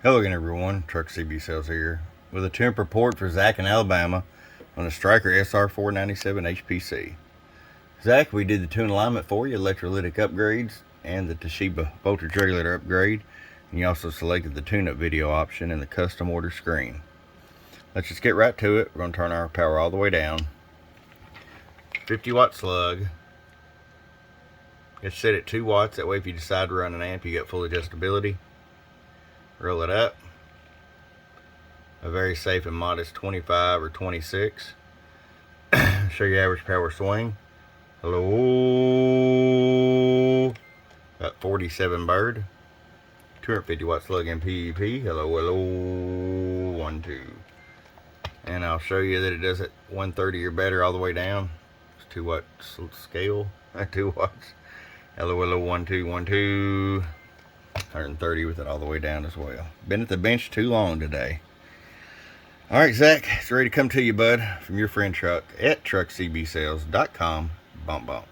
Hello again everyone, Truck CB Sales here with a temp report for Zack in Alabama on the Stryker SR-497HPC. Zack, we did the tune alignment for you, electrolytic upgrades, and the Toshiba voltage regulator upgrade, and you also selected the tune-up video option in the custom order screen. Let's just get right to it. We're going to turn our power all the way down. 50 watt slug. It's set at 2 watts, that way if you decide to run an amp you got full adjustability. Roll it up. A very safe and modest 25 or 26. Show your average power swing. Hello. Got 47 bird. 250 watt slug in PEP. Hello, hello. 1, 2. And I'll show you that it does it 130 or better all the way down. It's 2 watt scale. 2 watts. Hello, hello. 1, 2, 1, 2. 130 with it all the way down as well. Been at the bench too long today. Alright, Zack, it's ready to come to you, bud, from your friend Truck at truckcbsales.com. Bump, bump.